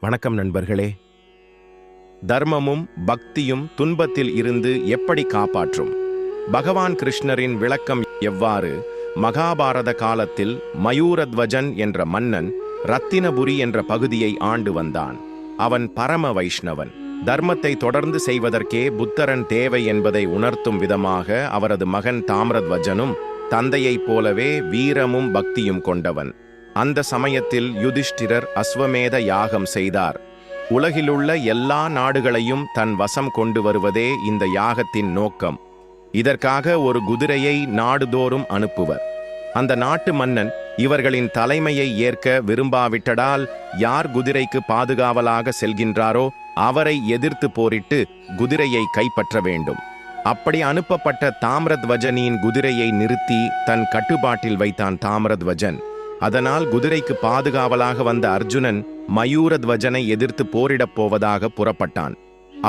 வணக்கம் நண்பர்களே. தர்மமும் பக்தியும் துன்பத்தில் இருந்து எப்படி காப்பாற்றும்? பகவான் கிருஷ்ணரின் விளக்கம் எவ்வாறு? மகாபாரத காலத்தில் மயூரத்வஜன் என்ற மன்னன் ரத்தினபுரி என்ற பகுதியை ஆண்டு வந்தான். அவன் பரம வைஷ்ணவன். தர்மத்தை தொடர்ந்து செய்வதற்கே புத்தரன் தேவை என்பதை உணர்த்தும் விதமாக அவரது மகன் தாமிரத்வஜனும் தந்தையைப் போலவே வீரமும் பக்தியும் கொண்டவன். அந்த சமயத்தில் யுதிஷ்டிரர் அஸ்வமேத யாகம் செய்தார். உலகிலுள்ள எல்லா நாடுகளையும் தன் வசம் கொண்டு வருவதே இந்த யாகத்தின் நோக்கம். இதற்காக ஒரு குதிரையை நாடுதோறும் அனுப்புவர். அந்த நாட்டு மன்னன் இவர்களின் தலைமையை ஏற்க விரும்பாவிட்டதால் யார் குதிரைக்கு பாதுகாவலாக செல்கின்றாரோ அவரை எதிர்த்து போரிட்டு குதிரையை கைப்பற்ற வேண்டும். அப்படி அனுப்பப்பட்ட தாமிரத்வஜனின் குதிரையை நிறுத்தி தன் கட்டுப்பாட்டில் வைத்தான் தாமிரத்வஜன். அதனால் குதிரைக்கு பாதுகாவலாக வந்த அர்ஜுனன் மயூரத்வஜனை எதிர்த்து போரிடப் போவதாக புறப்பட்டான்.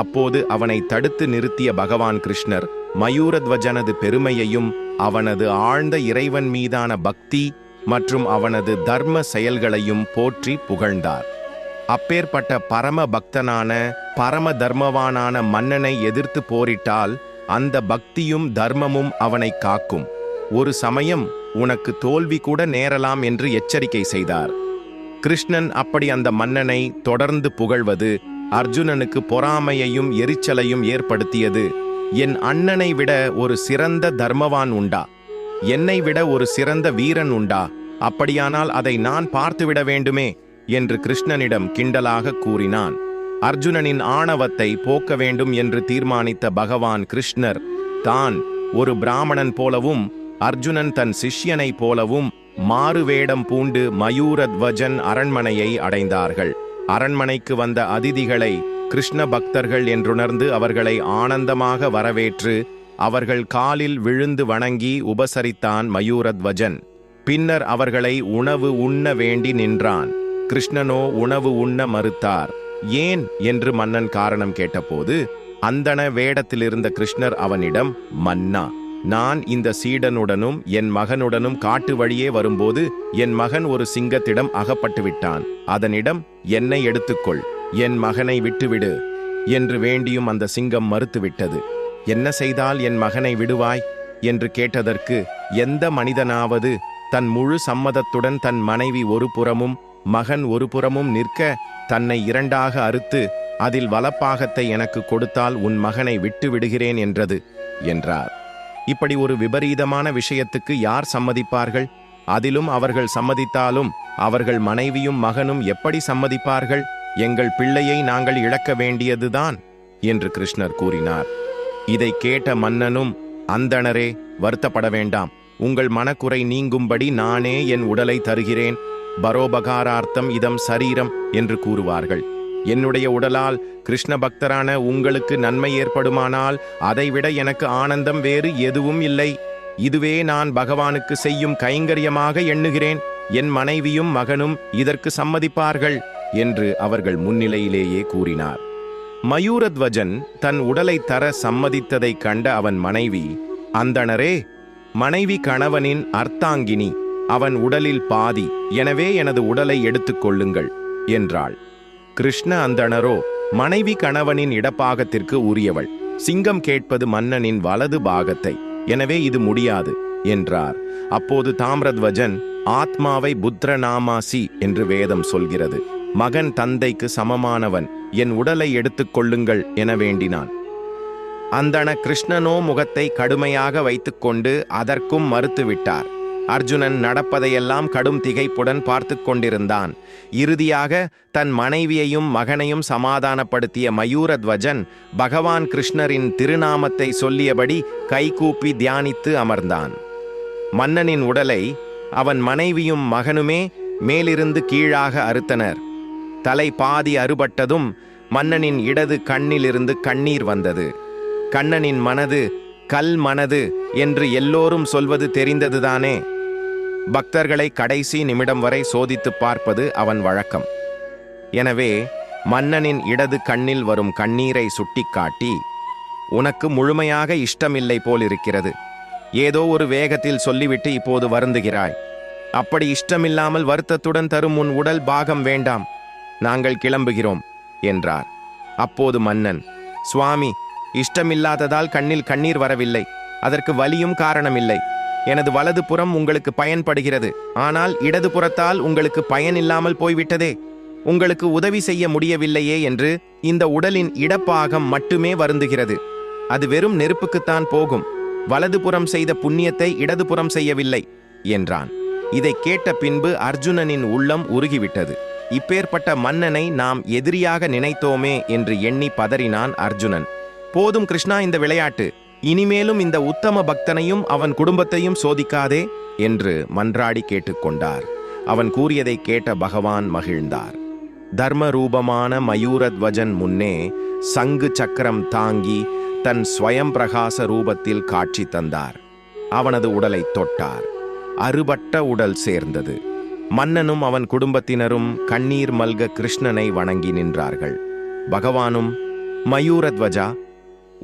அப்போது அவனை தடுத்து நிறுத்திய பகவான் கிருஷ்ணர் மயூரத்வஜனது பெருமையையும் அவனது ஆழ்ந்த இறைவன் மீதான பக்தி மற்றும் அவனது தர்ம செயல்களையும் போற்றி புகழ்ந்தார். அப்பேற்பட்ட பரம பக்தனான பரம தர்மவானான மன்னனை எதிர்த்து போரிட்டால் அந்த பக்தியும் தர்மமும் அவனை காக்கும். ஒரு சமயம் உனக்கு தோல்வி கூட நேரலாம் என்று எச்சரிக்கை செய்தார். கிருஷ்ணன் அப்படி அந்த மன்னனை தொடர்ந்து புகழ்வது அர்ஜுனனுக்கு பொறாமையையும் எரிச்சலையும் ஏற்படுத்தியது. என் அண்ணனை விட ஒரு சிறந்த தர்மவான் உண்டா? என்னை விட ஒரு சிறந்த வீரன் உண்டா? அப்படியானால் அதை நான் பார்த்துவிட வேண்டுமே என்று கிருஷ்ணனிடம் கிண்டலாக கூறினான். அர்ஜுனனின் ஆணவத்தை போக்க வேண்டும் என்று தீர்மானித்த பகவான் கிருஷ்ணர் தான் ஒரு பிராமணன் போலவும் அர்ஜுனன் தன் சிஷ்யனை போலவும் மாறுவேடம் பூண்டு மயூரத்வஜன் அரண்மனையை அடைந்தார்கள். அரண்மனைக்கு வந்த அதிதிகளை கிருஷ்ண பக்தர்கள் என்றுணர்ந்து அவர்களை ஆனந்தமாக வரவேற்று அவர்கள் காலில் விழுந்து வணங்கி உபசரித்தான் மயூரத்வஜன். பின்னர் அவர்களை உணவு உண்ண வேண்டி நின்றான். கிருஷ்ணனோ உணவு உண்ண மறுத்தார். ஏன் என்று மன்னன் காரணம் கேட்டபோது அந்தண வேடத்திலிருந்த கிருஷ்ணர் அவனிடம், மன்னா, நான் இந்த சீடனுடனும் என் மகனுடனும் காட்டு வழியே வரும்போது என் மகன் ஒரு சிங்கத்திடம் அகப்பட்டு விட்டான். அதனிடம் என்னை எடுத்துக்கொள், என் மகனை விட்டுவிடு என்று வேண்டியும் அந்த சிங்கம் மறுத்துவிட்டது. என்ன செய்தால் என் மகனை விடுவாய் என்று கேட்டதற்கு, எந்த மனிதனாவது தன் முழு சம்மதத்துடன் தன் மனைவி ஒரு புறமும் மகன் ஒரு புறமும் நிற்க தன்னை இரண்டாக அறுத்து அதில் வலப்பாகத்தை எனக்கு கொடுத்தால் உன் மகனை விட்டு விடுகிறேன் என்றது என்றார். இப்படி ஒரு விபரீதமான விஷயத்துக்கு யார் சம்மதிப்பார்கள்? அதிலும் அவர்கள் சம்மதித்தாலும் அவர்கள் மனைவியும் மகனும் எப்படி சம்மதிப்பார்கள்? எங்கள் பிள்ளையை நாங்கள் இழக்க வேண்டியதுதான் என்று கிருஷ்ணர் கூறினார். இதை கேட்ட மன்னனும், அந்தணரே, வருத்தப்பட வேண்டாம், உங்கள் மனக்குறை நீங்கும்படி நானே என் உடலை தருகிறேன். பரோபகாரார்த்தம் இதம் சரீரம் என்று கூறுவார்கள். என்னுடைய உடலால் கிருஷ்ண பக்தரான உங்களுக்கு நன்மை ஏற்படுமானால் அதைவிட எனக்கு ஆனந்தம் வேறு எதுவும் இல்லை. இதுவே நான் பகவானுக்கு செய்யும் கைங்கரியமாக எண்ணுகிறேன். என் மனைவியும் மகனும் இதற்கு சம்மதிப்பார்கள் என்று அவர்கள் முன்னிலையிலேயே கூறினார். மயூரத்வஜன் தன் உடலை தர சம்மதித்ததை கண்ட அவன் மனைவி, அந்தணரே, மனைவி கணவனின் அர்த்தாங்கினி, அவன் உடலில் பாதி, எனவே எனது உடலை எடுத்துக்கொள்ளுங்கள் என்றாள். கிருஷ்ண அந்தணரோ மனைவி கணவனின் இடப்பாகத்திற்கு உரியவள். சிங்கம் கேட்பது மன்னனின் வலது பாகத்தை, எனவே இது முடியாது என்றார். அப்போது தாமிரத்வஜன், ஆத்மாவை புத்திரநாமாசி என்று வேதம் சொல்கிறது. மகன் தந்தைக்கு சமமானவன், என் உடலை எடுத்துக்கொள்ளுங்கள் என வேண்டினான். அந்தண கிருஷ்ணனோ முகத்தை கடுமையாக வைத்துக்கொண்டு அதற்கும் மறுத்துவிட்டார். அர்ஜுனன் நடப்பதையெல்லாம் கடும் திகைப்புடன் பார்த்து கொண்டிருந்தான். இறுதியாக தன் மனைவியையும் மகனையும் சமாதானப்படுத்திய மயூரத்வஜன் பகவான் கிருஷ்ணரின் திருநாமத்தை சொல்லியபடி கைகூப்பி தியானித்து அமர்ந்தான். மன்னனின் உடலை அவன் மனைவியும் மகனுமே மேலிருந்து கீழாக அறுத்தனர். தலை பாதி அறுபட்டதும் மன்னனின் இடது கண்ணிலிருந்து கண்ணீர் வந்தது. கண்ணனின் மனது கல் மனது என்று எல்லோரும் சொல்வது தெரிந்ததுதானே. பக்தர்களை கடைசி நிமிடம் வரை சோதித்து பார்ப்பது அவன் வழக்கம். எனவே மன்னனின் இடது கண்ணில் வரும் கண்ணீரை சுட்டிக்காட்டி, உனக்கு முழுமையாக இஷ்டமில்லை போலிருக்கிறது. ஏதோ ஒரு வேகத்தில் சொல்லிவிட்டு இப்போது வருந்துகிறாய். அப்படி இஷ்டமில்லாமல் வருத்தத்துடன் தரும் உன் உடல் பாகம் வேண்டாம். நாங்கள் கிளம்புகிறோம் என்றார். அப்போது மன்னன், சுவாமி, இஷ்டமில்லாததால் கண்ணில் கண்ணீர் வரவில்லை. அதற்கு வலியும் காரணமில்லை. எனது வலது புறம் உங்களுக்கு பயன்படுகிறது, ஆனால் இடது புறத்தால் உங்களுக்கு பயனில்லாமல் போய்விட்டதே. உங்களுக்கு உதவி செய்ய முடியவில்லையே என்று இந்த உடலின் இடப்பாகம் மட்டுமே வருந்துகிறது. அது வெறும் நெருப்புக்குத்தான் போகும். வலதுபுறம் செய்த புண்ணியத்தை இடதுபுறம் செய்யவில்லை என்றான். இதை கேட்ட பின்பு அர்ஜுனனின் உள்ளம் உருகிவிட்டது. இப்பேற்பட்ட மன்னனை நாம் எதிரியாக நினைத்தோமே என்று எண்ணி பதறினான் அர்ஜுனன். போதும் கிருஷ்ணா இந்த விளையாட்டு. இனிமேலும் இந்த உத்தம பக்தனையும் அவன் குடும்பத்தையும் சோதிக்காதே என்று மன்றாடி கேட்டுக்கொண்டார். அவன் கூறியதை கேட்ட பகவான் மகிழ்ந்தார். தர்ம ரூபமான மயூரத்வஜன் முன்னே சங்கு சக்கரம் தாங்கி தன் ஸ்வயம் பிரகாச ரூபத்தில் காட்சி தந்தார். அவனது உடலை தொட்டார். அறுபட்ட உடல் சேர்ந்தது. மன்னனும் அவன் குடும்பத்தினரும் கண்ணீர் மல்க கிருஷ்ணனை வணங்கி நின்றார்கள். பகவானும், மயூரத்வஜா,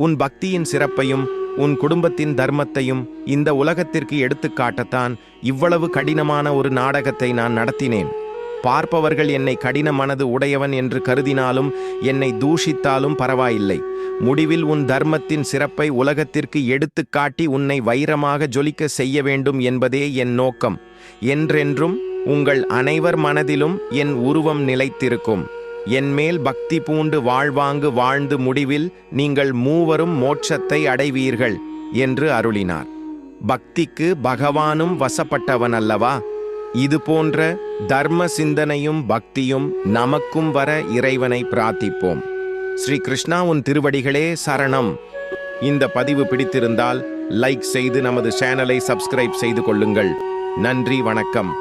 உன் பக்தியின் சிறப்பையும் உன் குடும்பத்தின் தர்மத்தையும் இந்த உலகத்திற்கு எடுத்துக்காட்டத்தான் இவ்வளவு கடினமான ஒரு நாடகத்தை நான் நடத்தினேன். பார்ப்பவர்கள் என்னை கடின மனது உடையவன் என்று கருதினாலும் என்னை தூஷித்தாலும் பரவாயில்லை. முடிவில் உன் தர்மத்தின் சிறப்பை உலகத்திற்கு எடுத்துக்காட்டி உன்னை வைரமாக ஜொலிக்க செய்ய வேண்டும் என்பதே என் நோக்கம். என்றென்றும் உங்கள் அனைவர் மனதிலும் என் உருவம் நிலைத்திருக்கும். என்மேல் பக்தி பூண்டு வாழ்வாங்கு வாழ்ந்து முடிவில் நீங்கள் மூவரும் மோட்சத்தை அடைவீர்கள் என்று அருளினார். பக்திக்கு பகவானும் வசப்பட்டவன் அல்லவா? இது போன்ற தர்ம சிந்தனையும் பக்தியும் நமக்கும் வர இறைவனை பிரார்த்திப்போம். ஸ்ரீ கிருஷ்ணா, உன் திருவடிகளே சரணம். இந்த பதிவு பிடித்திருந்தால் லைக் செய்து நமது சேனலை சப்ஸ்கிரைப் செய்து கொள்ளுங்கள். நன்றி, வணக்கம்.